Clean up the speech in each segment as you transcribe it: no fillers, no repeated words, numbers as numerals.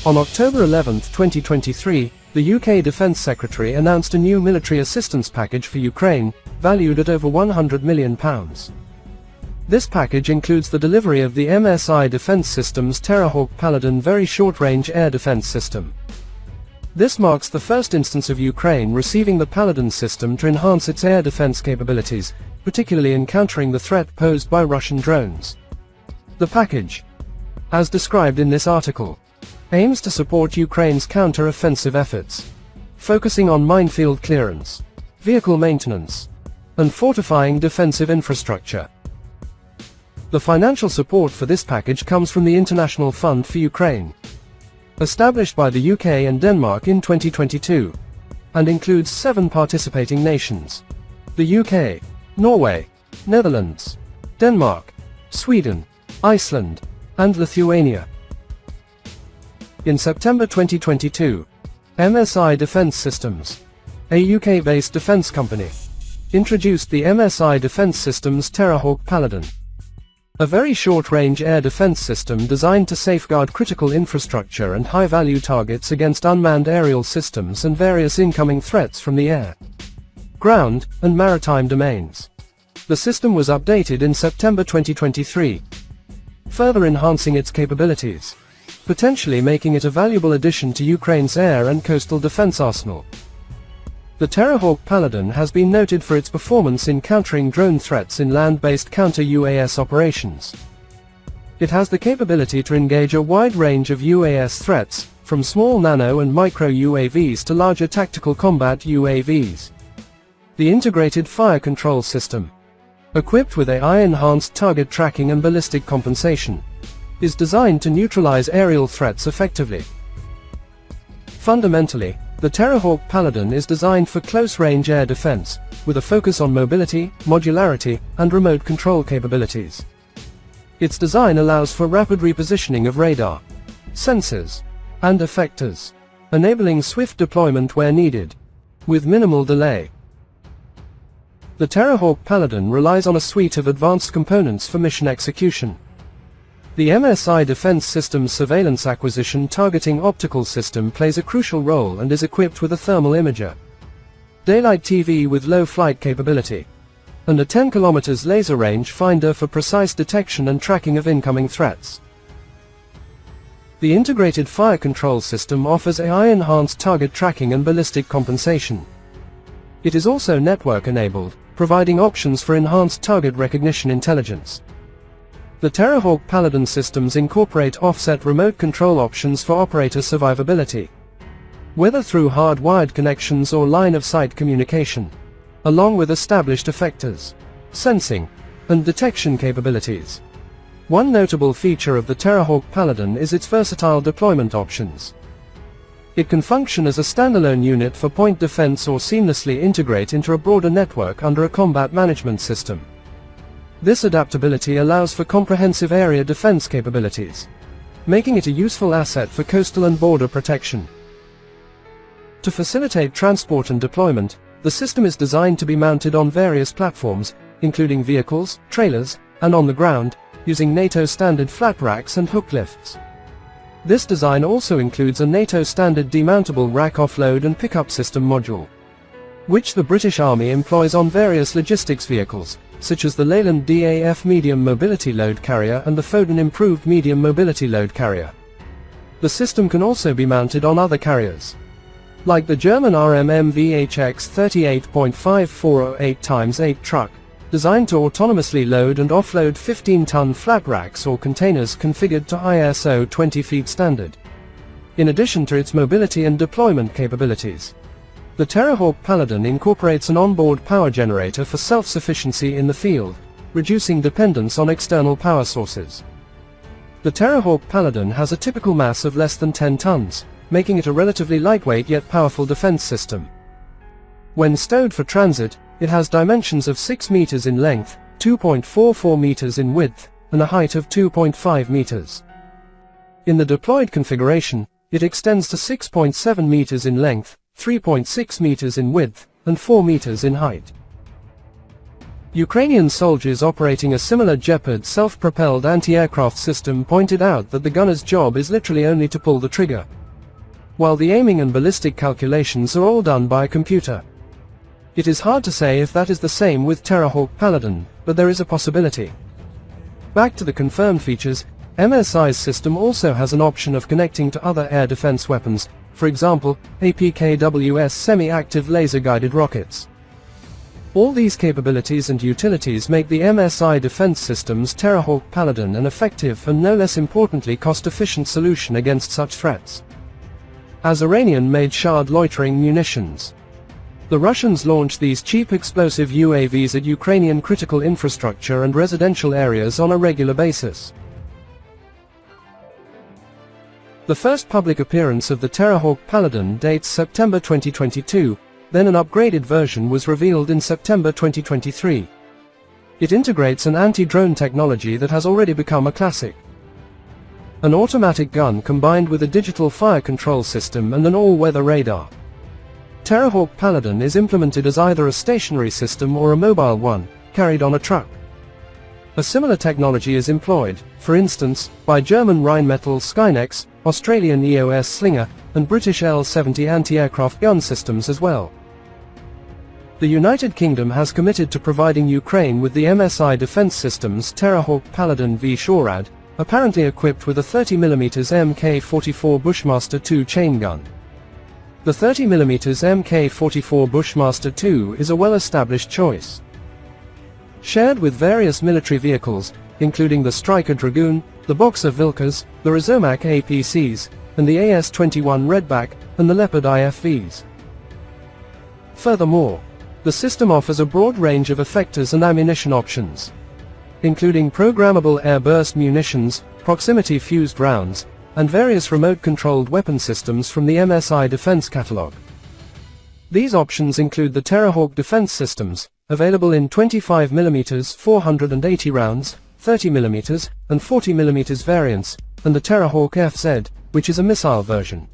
On October 11, 2023, the UK Defence Secretary announced a new military assistance package for Ukraine, valued at over £100 million. This package includes the delivery of the MSI Defence Systems Terrahawk Paladin very short-range air defence system. This marks the first instance of Ukraine receiving the Paladin system to enhance its air defence capabilities, particularly in countering the threat posed by Russian drones. The package, as described in this article, aims to support Ukraine's counter-offensive efforts, focusing on minefield clearance, vehicle maintenance, and fortifying defensive infrastructure. The financial support for this package comes from the International Fund for Ukraine, established by the UK and Denmark in 2022, and includes 7 participating nations: the UK, Norway, Netherlands, Denmark, Sweden, Iceland, and Lithuania. In September 2022, MSI Defence Systems, a UK-based defence company, introduced the MSI Defence Systems Terrahawk Paladin, a very short-range air defence system designed to safeguard critical infrastructure and high-value targets against unmanned aerial systems and various incoming threats from the air, ground, and maritime domains. The system was updated in September 2023, further enhancing its capabilities, potentially making it a valuable addition to Ukraine's air and coastal defense arsenal. The Terrahawk Paladin has been noted for its performance in countering drone threats in land-based counter-UAS operations. It has the capability to engage a wide range of UAS threats, from small nano and micro UAVs to larger tactical combat UAVs. The Integrated Fire Control System, equipped with AI-enhanced target tracking and ballistic compensation, is designed to neutralize aerial threats effectively. Fundamentally, the Terrahawk Paladin is designed for close-range air defense, with a focus on mobility, modularity, and remote control capabilities. Its design allows for rapid repositioning of radar, sensors, and effectors, enabling swift deployment where needed, with minimal delay. The Terrahawk Paladin relies on a suite of advanced components for mission execution. The MSI Defence Systems Surveillance Acquisition Targeting Optical System plays a crucial role and is equipped with a thermal imager, daylight TV with low flight capability, and a 10 km laser range finder for precise detection and tracking of incoming threats. The Integrated Fire Control System offers AI-enhanced target tracking and ballistic compensation. It is also network-enabled, providing options for enhanced target recognition intelligence. The Terrahawk Paladin systems incorporate offset remote control options for operator survivability, whether through hardwired connections or line-of-sight communication, along with established effectors, sensing, and detection capabilities. One notable feature of the Terrahawk Paladin is its versatile deployment options. It can function as a standalone unit for point defense or seamlessly integrate into a broader network under a combat management system. This adaptability allows for comprehensive area defense capabilities, making it a useful asset for coastal and border protection. To facilitate transport and deployment, the system is designed to be mounted on various platforms, including vehicles, trailers, and on the ground, using NATO standard flat racks and hook lifts. This design also includes a NATO standard demountable rack offload and pickup system module, which the British Army employs on various logistics vehicles, such as the Leyland DAF Medium Mobility Load Carrier and the Foden Improved Medium Mobility Load Carrier. The system can also be mounted on other carriers, like the German RMM-VHX 38.5408x8 truck, designed to autonomously load and offload 15-ton flat racks or containers configured to ISO 20 feet standard. In addition to its mobility and deployment capabilities, the Terrahawk Paladin incorporates an onboard power generator for self-sufficiency in the field, reducing dependence on external power sources. The Terrahawk Paladin has a typical mass of less than 10 tons, making it a relatively lightweight yet powerful defense system. When stowed for transit, it has dimensions of 6 meters in length, 2.44 meters in width, and a height of 2.5 meters. In the deployed configuration, it extends to 6.7 meters in length, 3.6 meters in width, and 4 meters in height. Ukrainian soldiers operating a similar Gepard self-propelled anti-aircraft system pointed out that the gunner's job is literally only to pull the trigger, while the aiming and ballistic calculations are all done by a computer. It is hard to say if that is the same with Terrahawk Paladin, but there is a possibility. Back to the confirmed features, MSI's system also has an option of connecting to other air defense weapons, for example, APKWS semi-active laser-guided rockets. All these capabilities and utilities make the MSI Defense Systems Terrahawk Paladin an effective and no less importantly cost-efficient solution against such threats. As Iranian-made Shahd loitering munitions, the Russians launched these cheap explosive UAVs at Ukrainian critical infrastructure and residential areas on a regular basis. The first public appearance of the Terrahawk Paladin dates September 2022, then an upgraded version was revealed in September 2023. It integrates an anti-drone technology that has already become a classic. An automatic gun combined with a digital fire control system and an all-weather radar. Terrahawk Paladin is implemented as either a stationary system or a mobile one, carried on a truck. A similar technology is employed, for instance, by German Rheinmetall Skynex, Australian EOS Slinger, and British L-70 anti-aircraft gun systems as well. The United Kingdom has committed to providing Ukraine with the MSI Defense Systems Terrahawk Paladin V SHORAD, apparently equipped with a 30mm Mk44 Bushmaster 2 chain gun. The 30mm Mk44 Bushmaster 2 is a well-established choice. Shared with various military vehicles, including the Stryker Dragoon, the Boxer Vilkas, the Razomak APCs, and the AS-21 Redback, and the Leopard IFVs. Furthermore, the system offers a broad range of effectors and ammunition options, including programmable air-burst munitions, proximity-fused rounds, and various remote-controlled weapon systems from the MSI Defense catalog. These options include the Terrahawk Defense Systems, available in 25mm 480 rounds, 30mm, and 40mm variants, and the Terrahawk FZ, which is a missile version.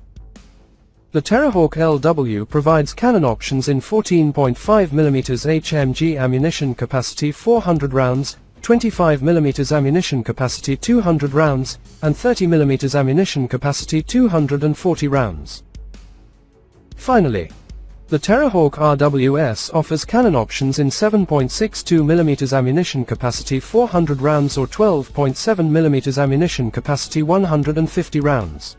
The Terrahawk LW provides cannon options in 14.5mm HMG ammunition capacity 400 rounds, 25mm ammunition capacity 200 rounds, and 30mm ammunition capacity 240 rounds. Finally, the Terrahawk RWS offers cannon options in 7.62mm ammunition capacity 400 rounds or 12.7mm ammunition capacity 150 rounds.